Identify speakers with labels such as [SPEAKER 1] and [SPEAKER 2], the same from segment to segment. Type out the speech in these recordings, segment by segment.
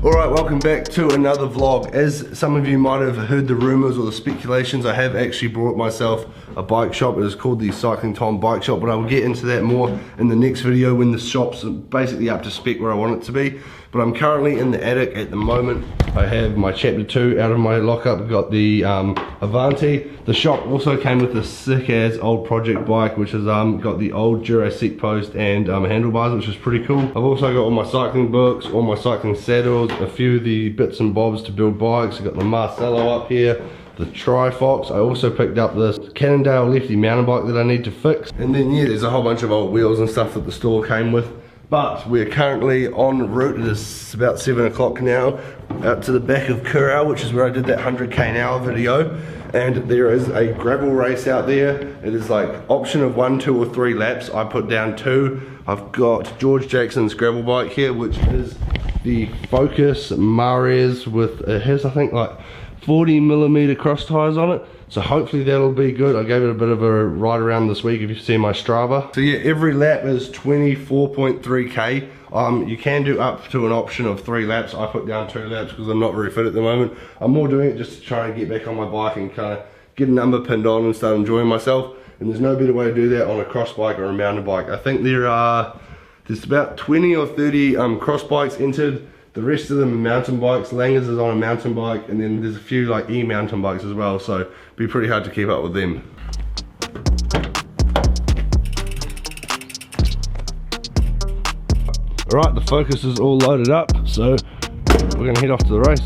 [SPEAKER 1] Alright, welcome back to another vlog. As some of you might have heard the rumours or the speculations, I have actually brought myself a bike shop. It is called the CyclingTom bike shop, but I will get into that more in the next video when the shop's basically up to spec where I want it to be. But I'm currently in the attic at the moment. I have my Chapter 2 out of my lockup. I've got the Avanti. The shop also came with a sick ass old project bike, which has got the old Dura seat post and handlebars, which is pretty cool. I've also got all my cycling books, all my cycling saddles, a few of the bits and bobs to build bikes. I've got the Marcello up here, the Trifox. I also picked up this Canon Lefty mountain bike that I need to fix. And then yeah, there's a whole bunch of old wheels and stuff that the store came with. But we're currently en route. It is about 7 o'clock now, out to the back of Curragh, which is where I did that 100k an hour video. And there is a gravel race out there. It is like option of 1, 2 or 3 laps. I put down 2. I've got George Jackson's gravel bike here, which is the Focus Mares with, it has I think like 40mm cross tires on it. So hopefully that'll be good. I gave it a bit of a ride around this week if you see my Strava. So yeah, every lap is 24.3k. You can do up to an option of 3 laps. I put down 2 laps because I'm not very fit at the moment. I'm more doing it just to try and get back on my bike and kind of get a number pinned on and start enjoying myself. And there's no better way to do that on a cross bike or a mountain bike. I think there's about 20 or 30 cross bikes entered. The rest of them are mountain bikes. Langers is on a mountain bike, and then there's a few like e-mountain bikes as well, so it'd be pretty hard to keep up with them. Alright, the Focus is all loaded up, so we're gonna head off to the race.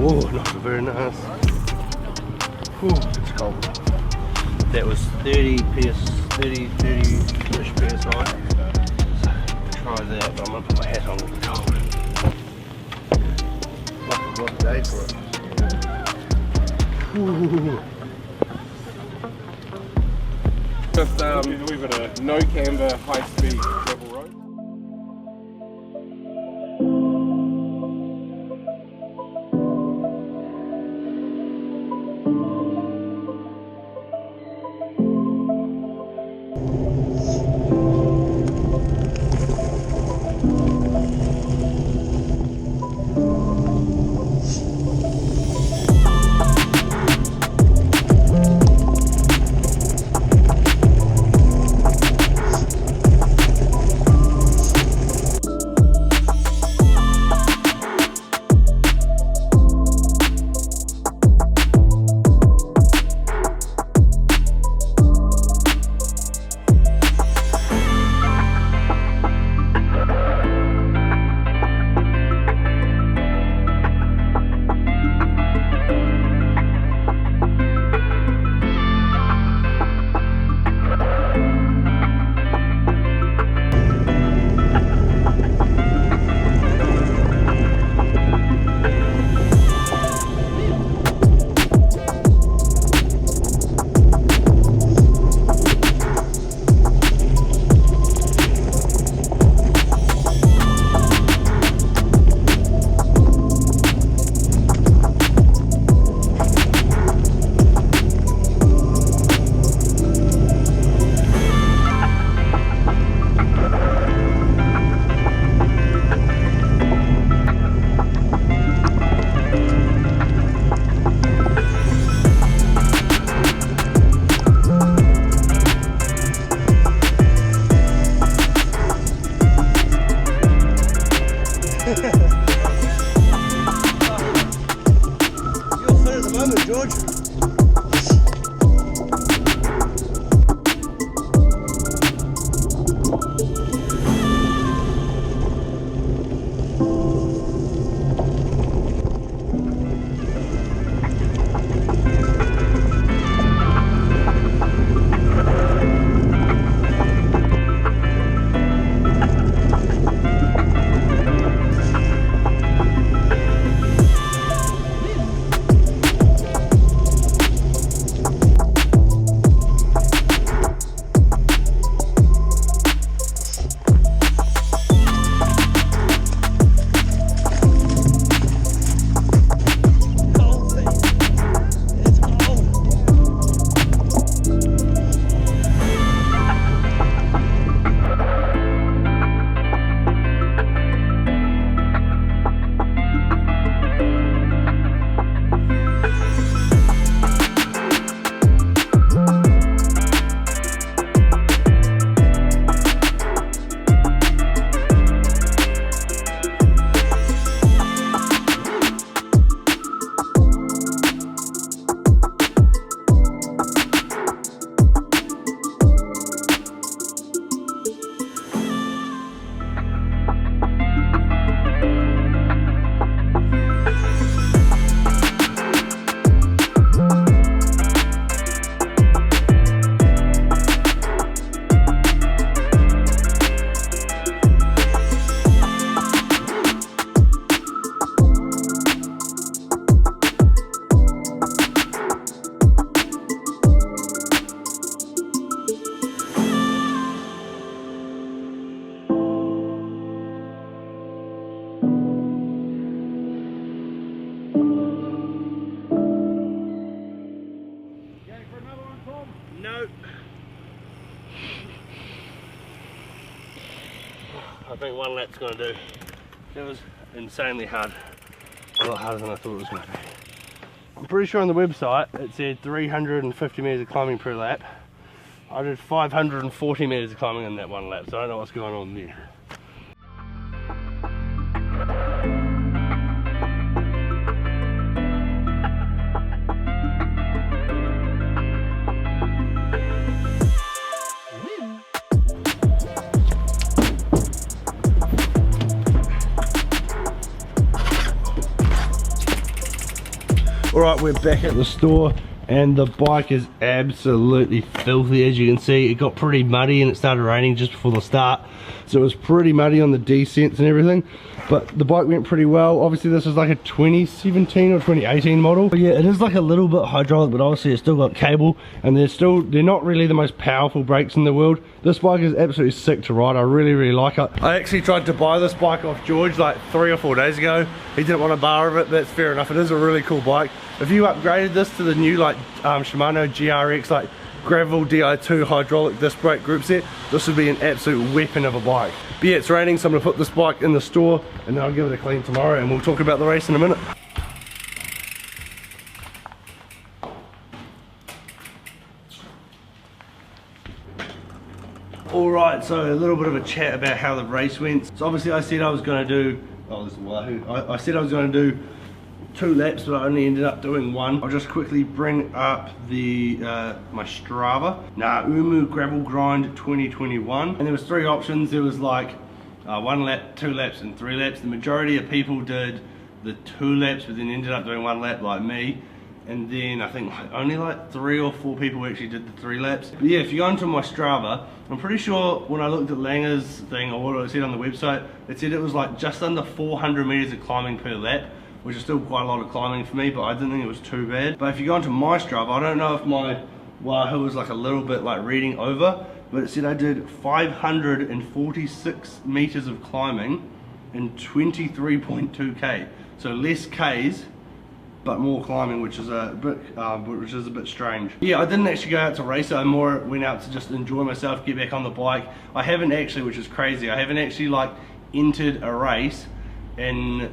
[SPEAKER 1] Oh, not very nice. Whew, it's cold. That was 30-ish PSI. Try that, but I'm gonna put my hat on with the cold. What a day for it. Ooh.
[SPEAKER 2] Just we've got a no camber high speed gravel road.
[SPEAKER 1] think one lap's going to do. That was insanely hard. A lot harder than I thought it was going to be. I'm pretty sure on the website it said 350 metres of climbing per lap. I did 540 metres of climbing in that one lap, so I don't know what's going on there. Alright, we're back at the store and the bike is absolutely filthy. As you can see, it got pretty muddy and it started raining just before the start, so it was pretty muddy on the descents and everything, but the bike went pretty well. Obviously this is like a 2017 or 2018 model, but yeah, it is like a little bit hydraulic, but obviously it's still got cable, and they're not really the most powerful brakes in the world. This bike is absolutely sick to ride. I really like it. I actually tried to buy this bike off George like 3 or 4 days ago. He didn't want a bar of it, but that's fair enough. It is a really cool bike. If you upgraded this to the new like Shimano GRX like gravel Di2 hydraulic disc brake group set, this would be an absolute weapon of a bike. But yeah, it's raining, so I'm going to put this bike in the store and then I'll give it a clean tomorrow, and we'll talk about the race in a minute. Alright, so a little bit of a chat about how the race went. So obviously I said I was going to do, I said I was going to do 2 laps, but I only ended up doing 1. I'll just quickly bring up the my Strava. Umu Gravel Grind 2021, and there was 3 options. There was like 1 lap, 2 laps and 3 laps. The majority of people did the 2 laps, but then ended up doing 1 lap like me, and then I think only like 3 or 4 people actually did the 3 laps. But yeah, if you go into my Strava, I'm pretty sure when I looked at Langer's thing, or what it said on the website, it said it was like just under 400 meters of climbing per lap, which is still quite a lot of climbing for me, but I didn't think it was too bad. But if you go into my Strava, I don't know if my Wahoo was like a little bit like reading over, but it said I did 546 meters of climbing in 23.2k. So less Ks, but more climbing, which is a bit strange. Yeah, I didn't actually go out to race it. I more went out to just enjoy myself, get back on the bike. I haven't actually, which is crazy, I haven't actually like entered a race in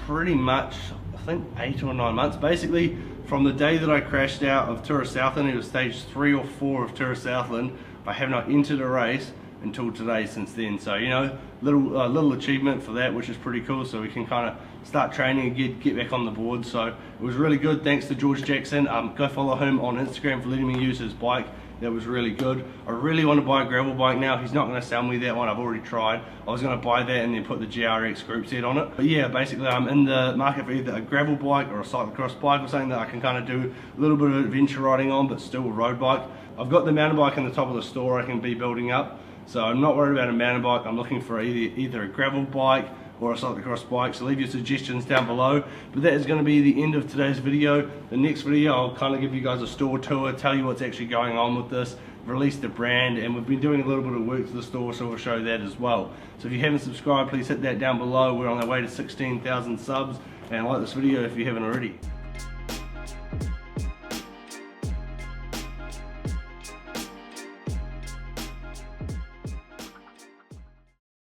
[SPEAKER 1] pretty much, I think 8 or 9 months. Basically from the day that I crashed out of Tour of Southland, it was stage 3 or 4 of Tour of Southland, I have not entered a race until today since then. So you know, little achievement for that, which is pretty cool, so we can kind of start training and get back on the board. So it was really good. Thanks to George Jackson. Go follow him on Instagram for letting me use his bike. That was really good. I really want to buy a gravel bike now. He's not going to sell me that one. I've already tried. I was going to buy that and then put the GRX group set on it. But yeah, basically I'm in the market for either a gravel bike or a cyclocross bike, or something that I can kind of do a little bit of adventure riding on, but still a road bike. I've got the mountain bike in the top of the store I can be building up, so I'm not worried about a mountain bike. I'm looking for either a gravel bike or a cyclocross bike, so leave your suggestions down below. But that is going to be the end of today's video. The next video I'll kind of give you guys a store tour, tell you what's actually going on with this, release the brand, and we've been doing a little bit of work to the store, so we'll show that as well. So if you haven't subscribed, please hit that down below. We're on our way to 16,000 subs, and like this video if you haven't already.